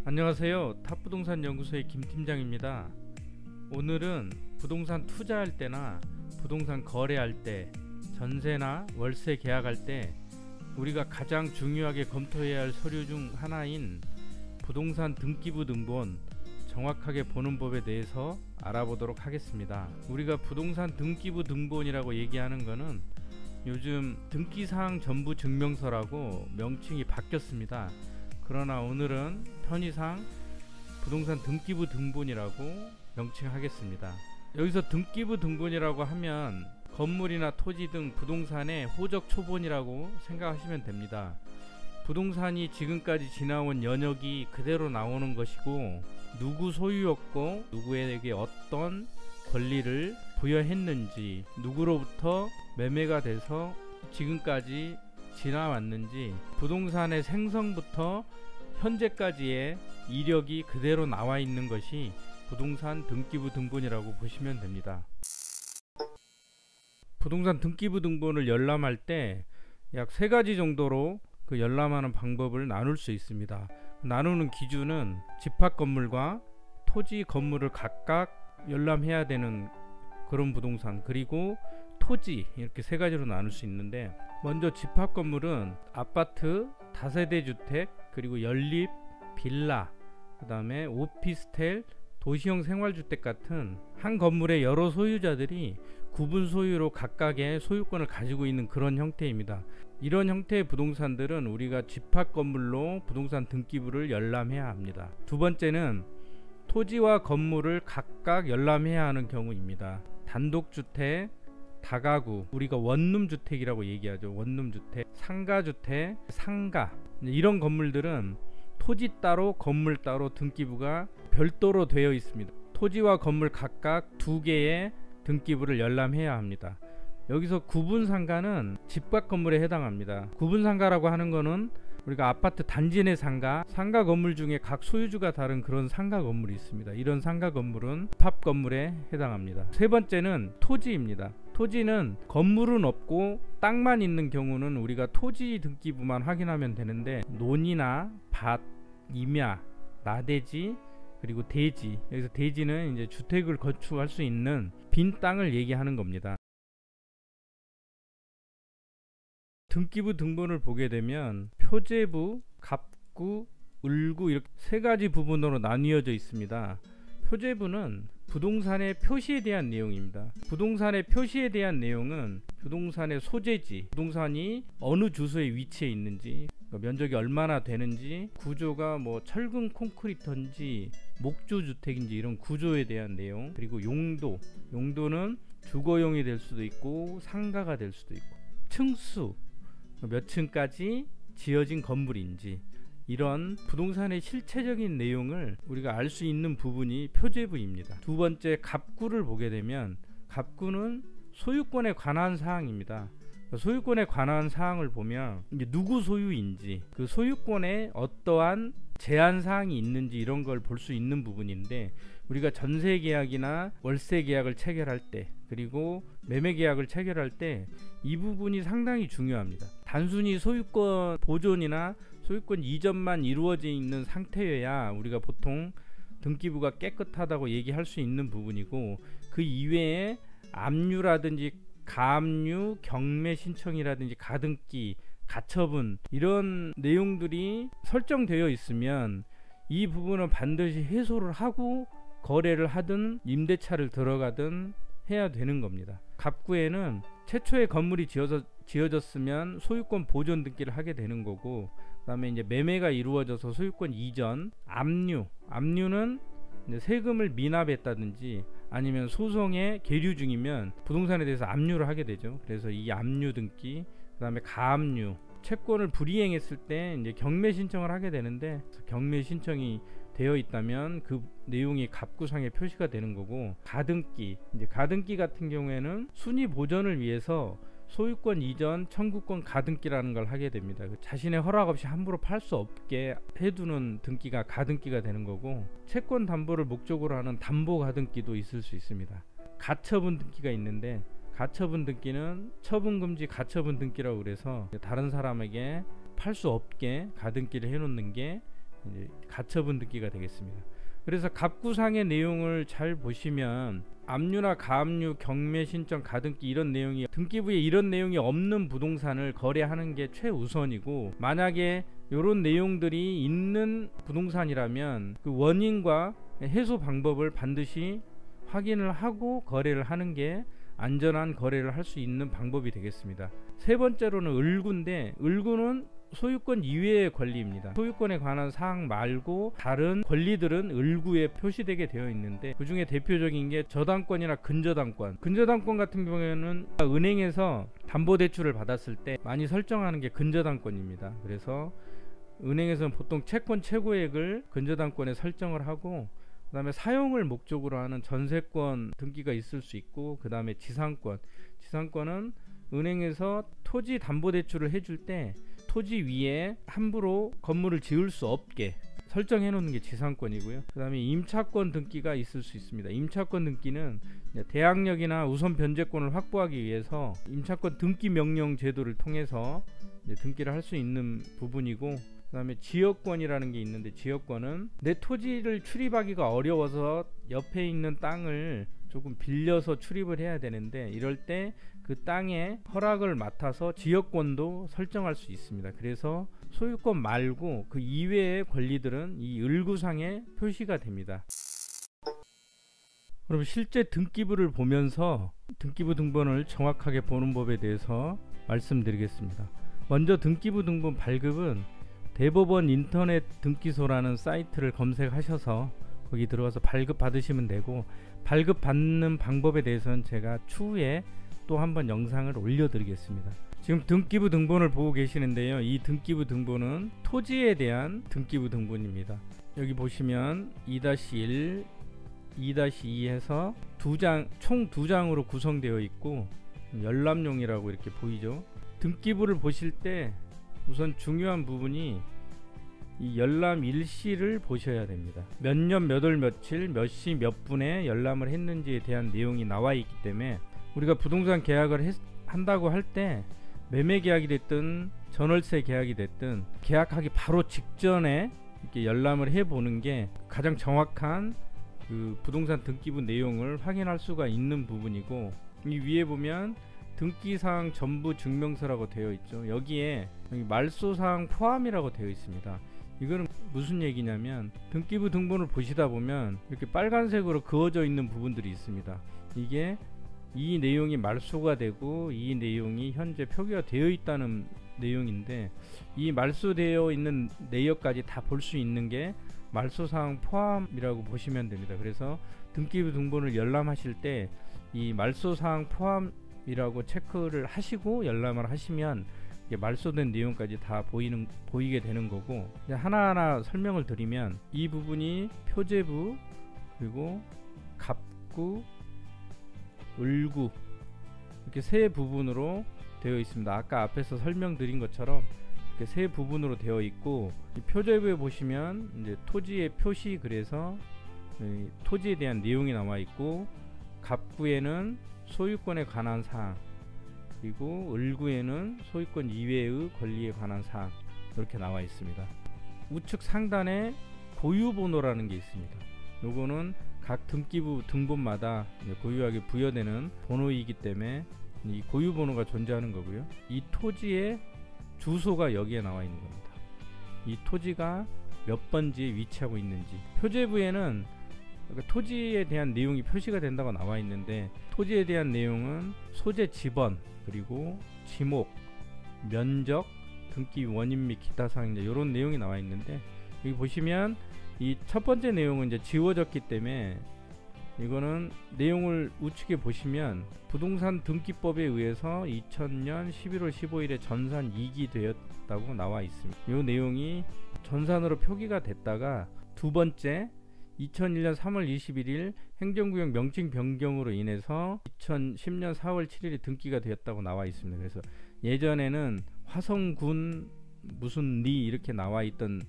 안녕하세요. 탑부동산 연구소의 김 팀장입니다. 오늘은 부동산 투자할 때나 부동산 거래할 때, 전세나 월세 계약할 때 우리가 가장 중요하게 검토해야 할 서류 중 하나인 부동산 등기부 등본 정확하게 보는 법에 대해서 알아보도록 하겠습니다. 우리가 부동산 등기부 등본이라고 얘기하는 거는 요즘 등기사항 전부 증명서라고 명칭이 바뀌었습니다. 그러나 오늘은 편의상 부동산 등기부 등본이라고 명칭하겠습니다. 여기서 등기부 등본이라고 하면 건물이나 토지 등 부동산의 호적 초본이라고 생각하시면 됩니다. 부동산이 지금까지 지나온 연역이 그대로 나오는 것이고, 누구 소유였고 누구에게 어떤 권리를 부여했는지, 누구로부터 매매가 돼서 지금까지 지나왔는지, 부동산의 생성부터 현재까지의 이력이 그대로 나와 있는 것이 부동산 등기부 등본이라고 보시면 됩니다. 부동산 등기부 등본을 열람할 때 약 3가지 정도로 그 열람하는 방법을 나눌 수 있습니다. 나누는 기준은 집합 건물과 토지 건물을 각각 열람해야 되는 그런 부동산, 그리고 토지, 이렇게 3가지로 나눌 수 있는데, 먼저 집합 건물은 아파트, 다세대 주택, 그리고 연립, 빌라, 그 다음에 오피스텔, 도시형 생활주택 같은 한 건물의 여러 소유자들이 구분 소유로 각각의 소유권을 가지고 있는 그런 형태입니다. 이런 형태의 부동산들은 우리가 집합 건물로 부동산 등기부를 열람해야 합니다. 두 번째는 토지와 건물을 각각 열람해야 하는 경우입니다. 단독주택, 다가구, 우리가 원룸주택이라고 얘기하죠. 원룸주택, 상가주택, 상가, 이런 건물들은 토지 따로 건물 따로 등기부가 별도로 되어 있습니다. 토지와 건물 각각 2개의 등기부를 열람해야 합니다. 여기서 구분상가는 집합 건물에 해당합니다. 구분상가라고 하는 거는 우리가 아파트 단지 내 상가, 상가 건물 중에 각 소유주가 다른 그런 상가 건물이 있습니다. 이런 상가 건물은 집합 건물에 해당합니다. 세 번째는 토지입니다. 토지는 건물은 없고 땅만 있는 경우는 우리가 토지 등기부만 확인하면 되는데, 논이나 밭, 임야, 나대지, 그리고 대지, 여기서 대지는 이제 주택을 건축할 수 있는 빈 땅을 얘기하는 겁니다. 등기부 등본을 보게 되면 표제부, 갑구, 을구, 이렇게 3가지 부분으로 나뉘어져 있습니다. 표제부는 부동산의 표시에 대한 내용입니다. 부동산의 표시에 대한 내용은 부동산의 소재지, 부동산이 어느 주소에 위치해 있는지, 면적이 얼마나 되는지, 구조가 뭐 철근 콘크리트인지 목조주택인지 이런 구조에 대한 내용, 그리고 용도는 주거용이 될 수도 있고 상가가 될 수도 있고, 층수, 몇 층까지 지어진 건물인지, 이런 부동산의 실체적인 내용을 우리가 알 수 있는 부분이 표제부입니다. 두 번째, 갑구를 보게 되면 갑구는 소유권에 관한 사항입니다. 소유권에 관한 사항을 보면 이제 누구 소유인지, 그 소유권에 어떠한 제한 사항이 있는지 이런 걸 볼 수 있는 부분인데, 우리가 전세 계약이나 월세 계약을 체결할 때, 그리고 매매 계약을 체결할 때 이 부분이 상당히 중요합니다. 단순히 소유권 보존이나 소유권 이전만 이루어져 있는 상태여야 우리가 보통 등기부가 깨끗하다고 얘기할 수 있는 부분이고, 그 이외에 압류라든지 가압류, 경매 신청이라든지 가등기, 가처분, 이런 내용들이 설정되어 있으면 이 부분은 반드시 해소를 하고 거래를 하든 임대차를 들어가든 해야 되는 겁니다. 갑구에는 최초의 건물이 지어졌으면 소유권 보존 등기를 하게 되는 거고, 그 다음에 이제 매매가 이루어져서 소유권 이전, 압류는 이제 세금을 미납했다든지 아니면 소송에 계류 중이면 부동산에 대해서 압류를 하게 되죠. 그래서 이 압류 등기, 그 다음에 가압류, 채권을 불이행했을 때 이제 경매 신청을 하게 되는데, 경매 신청이 되어 있다면 그 내용이 갑구상에 표시가 되는 거고, 가등기, 이제 가등기 같은 경우에는 순위 보전을 위해서 소유권 이전 청구권 가등기라는 걸 하게 됩니다. 자신의 허락 없이 함부로 팔 수 없게 해두는 등기가 가등기가 되는 거고, 채권 담보를 목적으로 하는 담보 가등기도 있을 수 있습니다. 가처분 등기가 있는데, 가처분 등기는 처분금지 가처분 등기라고 그래서 다른 사람에게 팔 수 없게 가등기를 해놓는 게 이제 가처분 등기가 되겠습니다. 그래서 갑구상의 내용을 잘 보시면 압류나 가압류, 경매 신청, 가등기 이런 내용이 등기부에 이런 내용이 없는 부동산을 거래하는 게 최우선이고, 만약에 이런 내용들이 있는 부동산이라면 그 원인과 해소 방법을 반드시 확인을 하고 거래를 하는 게 안전한 거래를 할 수 있는 방법이 되겠습니다. 세 번째로는 을구인데, 을구는 소유권 이외의 권리입니다. 소유권에 관한 사항 말고 다른 권리들은 을구에 표시되게 되어 있는데, 그 중에 대표적인 게 저당권이나 근저당권. 근저당권 같은 경우에는 은행에서 담보대출을 받았을 때 많이 설정하는 게 근저당권입니다. 그래서 은행에서는 보통 채권 최고액을 근저당권에 설정을 하고, 그 다음에 사용을 목적으로 하는 전세권 등기가 있을 수 있고, 그 다음에 지상권. 지상권은 은행에서 토지 담보대출을 해줄 때 토지 위에 함부로 건물을 지을 수 없게 설정해 놓는 게 지상권이고요. 그 다음에 임차권 등기가 있을 수 있습니다. 임차권 등기는 대항력이나 우선 변제권을 확보하기 위해서 임차권 등기 명령 제도를 통해서 등기를 할 수 있는 부분이고, 그 다음에 지역권이라는 게 있는데, 지역권은 내 토지를 출입하기가 어려워서 옆에 있는 땅을 조금 빌려서 출입을 해야 되는데, 이럴 때 그 땅의 허락을 맡아서 지역권도 설정할 수 있습니다. 그래서 소유권 말고 그 이외의 권리들은 이 을구상에 표시가 됩니다. 그럼 실제 등기부를 보면서 등기부 등본을 정확하게 보는 법에 대해서 말씀드리겠습니다. 먼저 등기부 등본 발급은 대법원 인터넷 등기소라는 사이트를 검색하셔서 거기 들어가서 발급 받으시면 되고, 발급 받는 방법에 대해서는 제가 추후에 또 한번 영상을 올려드리겠습니다. 지금 등기부 등본을 보고 계시는데요, 이 등기부 등본은 토지에 대한 등기부 등본입니다. 여기 보시면 2-1, 2-2 해서 총 2장으로 구성되어 있고, 열람용이라고 이렇게 보이죠. 등기부를 보실 때 우선 중요한 부분이 이 열람 일시를 보셔야 됩니다. 몇 년 몇 월 며칠 몇 시 몇 분에 열람을 했는지에 대한 내용이 나와 있기 때문에, 우리가 부동산 계약을 한다고 할 때 매매 계약이 됐든 전월세 계약이 됐든 계약하기 바로 직전에 이렇게 열람을 해보는 게 가장 정확한 그 부동산 등기부 내용을 확인할 수가 있는 부분이고, 이 위에 보면 등기사항 전부 증명서라고 되어 있죠. 여기에 말소사항 포함이라고 되어 있습니다. 이거는 무슨 얘기냐면, 등기부 등본을 보시다 보면 이렇게 빨간색으로 그어져 있는 부분들이 있습니다. 이게 이 내용이 말소가 되고 이 내용이 현재 표기가 되어 있다는 내용인데, 이 말소되어 있는 내역까지 다 볼 수 있는 게 말소사항 포함이라고 보시면 됩니다. 그래서 등기부 등본을 열람하실 때 이 말소사항 포함이라고 체크를 하시고 열람을 하시면 말소된 내용까지 다 보이게 되는 거고, 하나하나 설명을 드리면, 이 부분이 표제부, 그리고 갑구, 을구, 이렇게 세 부분으로 되어 있습니다. 아까 앞에서 설명드린 것처럼 이렇게 세 부분으로 되어 있고, 이 표제부에 보시면 이제 토지의 표시, 그래서 토지에 대한 내용이 나와 있고, 갑구에는 소유권에 관한 사항, 그리고 을구에는 소유권 이외의 권리에 관한 사항, 이렇게 나와 있습니다. 우측 상단에 고유번호라는 게 있습니다. 요거는 각 등기부 등본마다 고유하게 부여되는 번호이기 때문에 이 고유번호가 존재하는 거고요. 이 토지의 주소가 여기에 나와 있는 겁니다. 이 토지가 몇 번지에 위치하고 있는지, 표제부에는 그러니까 토지에 대한 내용이 표시가 된다고 나와 있는데, 토지에 대한 내용은 소재 지번, 그리고 지목, 면적, 등기 원인 및 기타 사항, 이런 내용이 나와 있는데, 여기 보시면 이 첫 번째 내용은 이제 지워졌기 때문에, 이거는 내용을 우측에 보시면 부동산 등기법에 의해서 2000년 11월 15일에 전산 이기되었다고 나와 있습니다. 이 내용이 전산으로 표기가 됐다가 두 번째 2001년 3월 21일 행정구역 명칭 변경으로 인해서 2010년 4월 7일에 등기가 되었다고 나와 있습니다. 그래서 예전에는 화성군 무슨 리 이렇게 나와 있던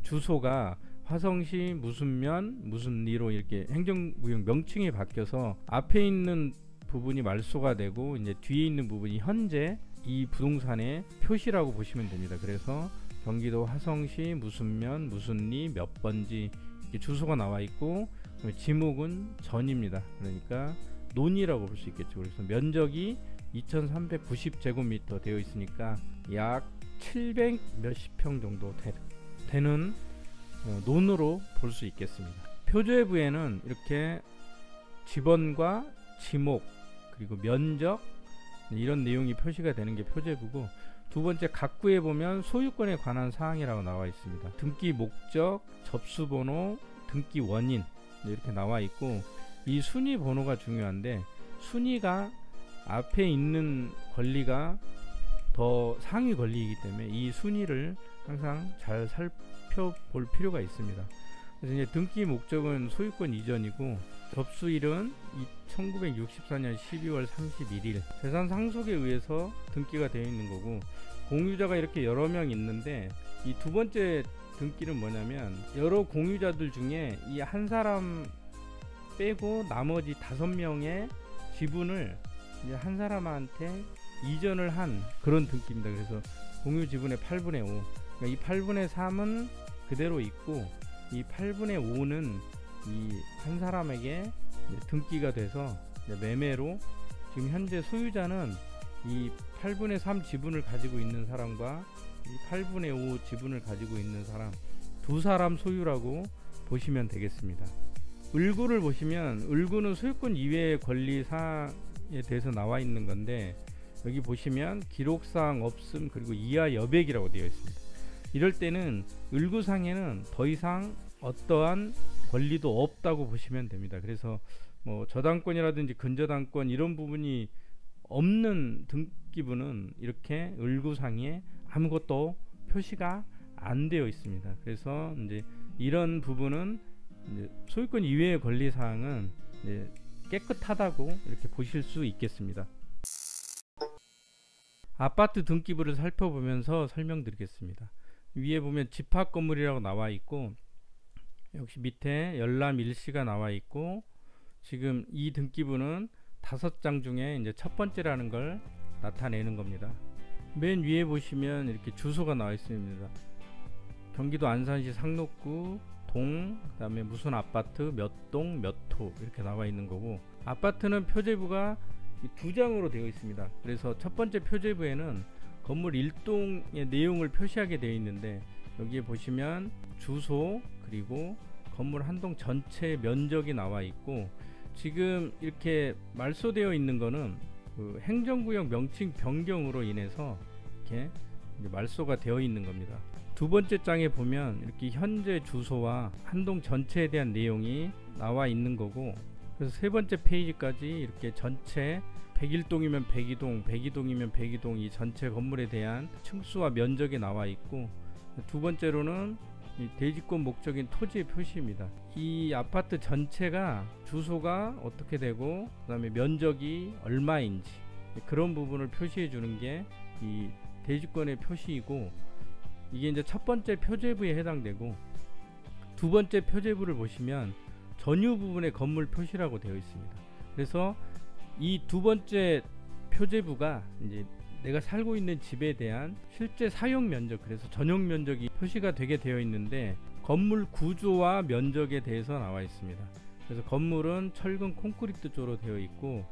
주소가 화성시 무슨 면 무슨 리로 이렇게 행정구역 명칭이 바뀌어서 앞에 있는 부분이 말소가 되고, 이제 뒤에 있는 부분이 현재 이 부동산의 표시라고 보시면 됩니다. 그래서 경기도 화성시 무슨 면 무슨 리 몇 번지 이렇게 주소가 나와 있고, 지목은 전입니다. 그러니까 논이라고 볼 수 있겠죠. 그래서 면적이 2390제곱미터 되어 있으니까 약 700 몇십 평 정도 되는 논으로 볼 수 있겠습니다. 표제부에는 이렇게 지번과 지목 그리고 면적 이런 내용이 표시가 되는 게 표제부고, 두 번째 각구에 보면 소유권에 관한 사항이라고 나와 있습니다. 등기 목적, 접수 번호, 등기 원인 이렇게 나와 있고, 이 순위 번호가 중요한데 순위가 앞에 있는 권리가 더 상위 권리이기 때문에 이 순위를 항상 잘 살펴볼 필요가 있습니다. 그래서 이제 등기 목적은 소유권 이전이고, 접수일은 1964년 12월 31일 재산 상속에 의해서 등기가 되어 있는 거고, 공유자가 이렇게 여러 명 있는데 이 두 번째 등기는 뭐냐면, 여러 공유자들 중에 이 한 사람 빼고 나머지 5명의 지분을 이제 한 사람한테 이전을 한 그런 등기입니다. 그래서 공유 지분의 8분의 5, 그러니까 이 8분의 3은 그대로 있고, 이 8분의 5는 이 한 사람에게 등기가 돼서 매매로, 지금 현재 소유자는 이 8분의 3 지분을 가지고 있는 사람과 이 8분의 5 지분을 가지고 있는 사람, 두 사람 소유라고 보시면 되겠습니다. 을구를 보시면, 을구는 소유권 이외의 권리사항에 대해서 나와 있는 건데, 여기 보시면 기록사항 없음 그리고 이하 여백이라고 되어 있습니다. 이럴 때는 을구상에는 더 이상 어떠한 권리도 없다고 보시면 됩니다. 그래서 뭐 저당권이라든지 근저당권 이런 부분이 없는 등기부는 이렇게 을구상에 아무것도 표시가 안 되어 있습니다. 그래서 이제 이런 부분은 이제 소유권 이외의 권리사항은 이제 깨끗하다고 이렇게 보실 수 있겠습니다. 아파트 등기부를 살펴보면서 설명드리겠습니다. 위에 보면 집합건물이라고 나와 있고, 역시 밑에 열람 일시가 나와 있고, 지금 이 등기부는 5장 중에 이제 첫 번째라는 걸 나타내는 겁니다. 맨 위에 보시면 이렇게 주소가 나와 있습니다. 경기도 안산시 상록구 동, 그 다음에 무슨 아파트 몇 동 몇 호 이렇게 나와 있는 거고, 아파트는 표제부가 2장으로 되어 있습니다. 그래서 첫 번째 표제부에는 건물 1동의 내용을 표시하게 되어 있는데, 여기에 보시면 주소 그리고 건물 한 동 전체 면적이 나와 있고, 지금 이렇게 말소되어 있는 거는 그 행정구역 명칭 변경으로 인해서 이렇게 이제 말소가 되어 있는 겁니다. 두 번째 장에 보면 이렇게 현재 주소와 한 동 전체에 대한 내용이 나와 있는 거고, 그래서 세 번째 페이지까지 이렇게 전체 101동이면 102동, 102동이면 102동 이 전체 건물에 대한 층수와 면적이 나와 있고, 두 번째로는 이 대지권 목적인 토지의 표시입니다. 이 아파트 전체가 주소가 어떻게 되고 그 다음에 면적이 얼마인지 그런 부분을 표시해 주는 게 이 대지권의 표시이고, 이게 이제 첫 번째 표제부에 해당되고, 두 번째 표제부를 보시면 전유 부분의 건물 표시라고 되어 있습니다. 그래서 이 두 번째 표제부가 이제 내가 살고 있는 집에 대한 실제 사용 면적, 그래서 전용 면적이 표시가 되게 되어 있는데, 건물 구조와 면적에 대해서 나와 있습니다. 그래서 건물은 철근 콘크리트조로 되어 있고,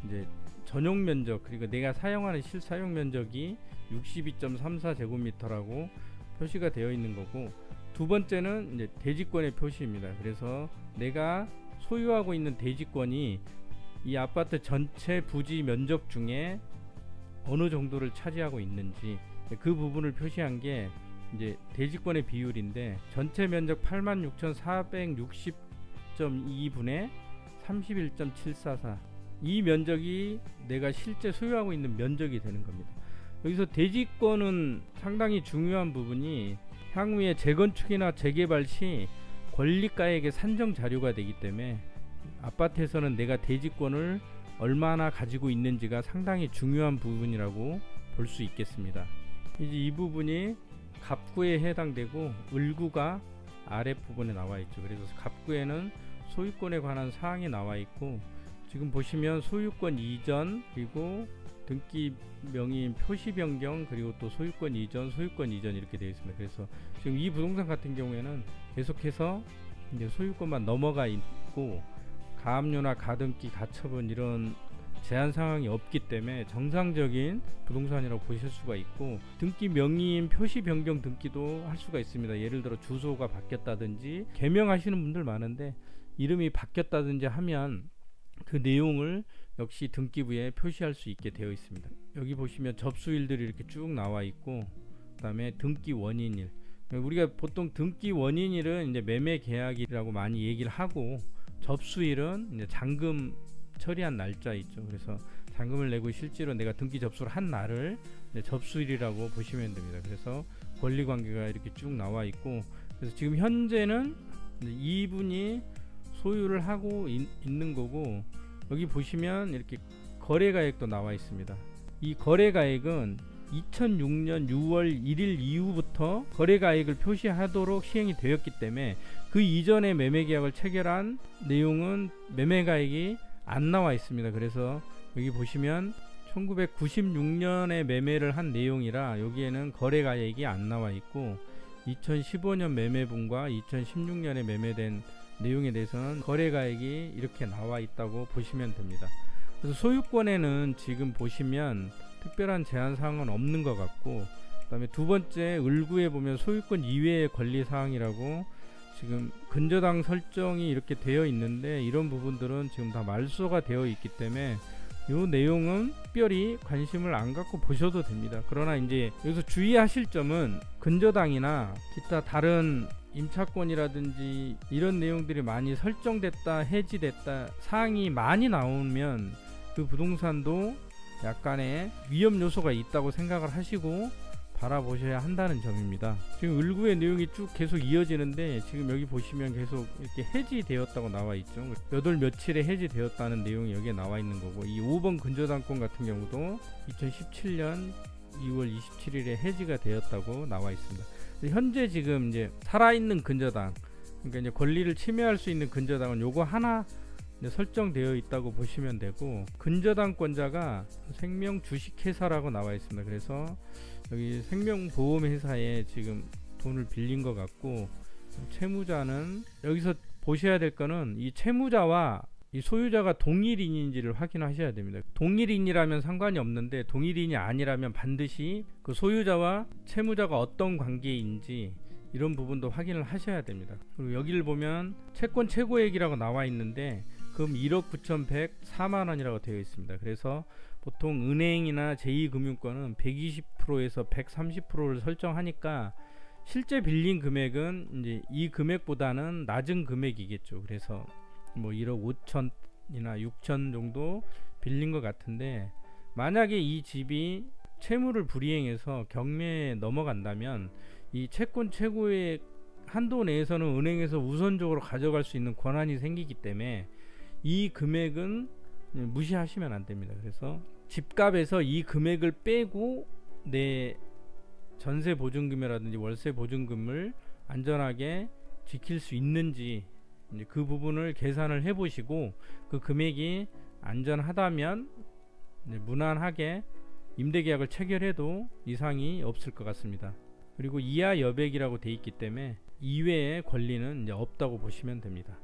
이제 전용 면적 그리고 내가 사용하는 실사용 면적이 62.34제곱미터라고 표시가 되어 있는 거고, 두 번째는 이제 대지권의 표시입니다. 그래서 내가 소유하고 있는 대지권이 이 아파트 전체 부지 면적 중에 어느 정도를 차지하고 있는지 그 부분을 표시한 게 이제 대지권의 비율인데, 전체 면적 86,460.2분의 31.744, 이 면적이 내가 실제 소유하고 있는 면적이 되는 겁니다. 여기서 대지권은 상당히 중요한 부분이, 향후에 재건축이나 재개발 시 권리가액의 산정 자료가 되기 때문에 아파트에서는 내가 대지권을 얼마나 가지고 있는지가 상당히 중요한 부분이라고 볼 수 있겠습니다. 이제 이 부분이 갑구에 해당되고, 을구가 아랫부분에 나와 있죠. 그래서 갑구에는 소유권에 관한 사항이 나와 있고, 지금 보시면 소유권 이전 그리고 등기 명의인 표시 변경, 그리고 또 소유권 이전 이렇게 되어 있습니다. 그래서 지금 이 부동산 같은 경우에는 계속해서 이제 소유권만 넘어가 있고 가압류나 가등기, 가처분 이런 제한 상황이 없기 때문에 정상적인 부동산이라고 보실 수가 있고, 등기 명의인 표시 변경 등기도 할 수가 있습니다. 예를 들어 주소가 바뀌었다든지, 개명하시는 분들 많은데 이름이 바뀌었다든지 하면 그 내용을 역시 등기부에 표시할 수 있게 되어 있습니다. 여기 보시면 접수일들이 이렇게 쭉 나와 있고, 그 다음에 등기 원인일, 우리가 보통 등기 원인일은 이제 매매 계약이라고 많이 얘기를 하고, 접수일은 이제 잔금 처리한 날짜 있죠. 그래서 잔금을 내고 실제로 내가 등기 접수를 한 날을 접수일이라고 보시면 됩니다. 그래서 권리관계가 이렇게 쭉 나와 있고, 그래서 지금 현재는 이분이 소유를 하고 있는 거고, 여기 보시면 이렇게 거래가액도 나와 있습니다. 이 거래가액은 2006년 6월 1일 이후부터 거래가액을 표시하도록 시행이 되었기 때문에 그 이전에 매매계약을 체결한 내용은 매매가액이 안 나와 있습니다. 그래서 여기 보시면 1996년에 매매를 한 내용이라 여기에는 거래가액이 안 나와 있고, 2015년 매매분과 2016년에 매매된 내용에 대해서는 거래가액이 이렇게 나와 있다고 보시면 됩니다. 그래서 소유권에는 지금 보시면 특별한 제한사항은 없는 것 같고, 그 다음에 두 번째 을구에 보면 소유권 이외의 권리사항이라고 지금 근저당 설정이 이렇게 되어 있는데, 이런 부분들은 지금 다 말소가 되어 있기 때문에 이 내용은 특별히 관심을 안 갖고 보셔도 됩니다. 그러나 이제 여기서 주의하실 점은 근저당이나 기타 다른 임차권이라든지 이런 내용들이 많이 설정됐다, 해지됐다 사항이 많이 나오면 그 부동산도 약간의 위험 요소가 있다고 생각을 하시고 바라보셔야 한다는 점입니다. 지금 을구의 내용이 쭉 계속 이어지는데, 지금 여기 보시면 계속 이렇게 해지되었다고 나와 있죠. 몇 월 며칠에 해지되었다는 내용이 여기에 나와 있는 거고, 이 5번 근저당권 같은 경우도 2017년 2월 27일에 해지가 되었다고 나와 있습니다. 현재 지금 이제 살아있는 근저당, 그러니까 이제 권리를 침해할 수 있는 근저당은 요거 하나 설정되어 있다고 보시면 되고, 근저당권자가 생명주식회사라고 나와 있습니다. 그래서 여기 생명보험회사에 지금 돈을 빌린 것 같고, 채무자는 여기서 보셔야 될 거는 이 채무자와 이 소유자가 동일인인지를 확인하셔야 됩니다. 동일인이라면 상관이 없는데, 동일인이 아니라면 반드시 그 소유자와 채무자가 어떤 관계인지 이런 부분도 확인을 하셔야 됩니다. 그리고 여기를 보면 채권 최고액이라고 나와 있는데 금 1억 9,104만원이라고 되어 있습니다. 그래서 보통 은행이나 제2금융권은 120%에서 130%를 설정하니까 실제 빌린 금액은 이제 이 금액보다는 낮은 금액이겠죠. 그래서 뭐 1억 5천이나 6천 정도 빌린 것 같은데, 만약에 이 집이 채무를 불이행해서 경매에 넘어간다면 이 채권 최고액 한도 내에서는 은행에서 우선적으로 가져갈 수 있는 권한이 생기기 때문에 이 금액은 무시하시면 안 됩니다. 그래서 집값에서 이 금액을 빼고 내 전세 보증금이라든지 월세 보증금을 안전하게 지킬 수 있는지 이제 그 부분을 계산을 해 보시고, 그 금액이 안전하다면 무난하게 임대계약을 체결해도 이상이 없을 것 같습니다. 그리고 이하 여백이라고 돼 있기 때문에 이외의 권리는 이제 없다고 보시면 됩니다.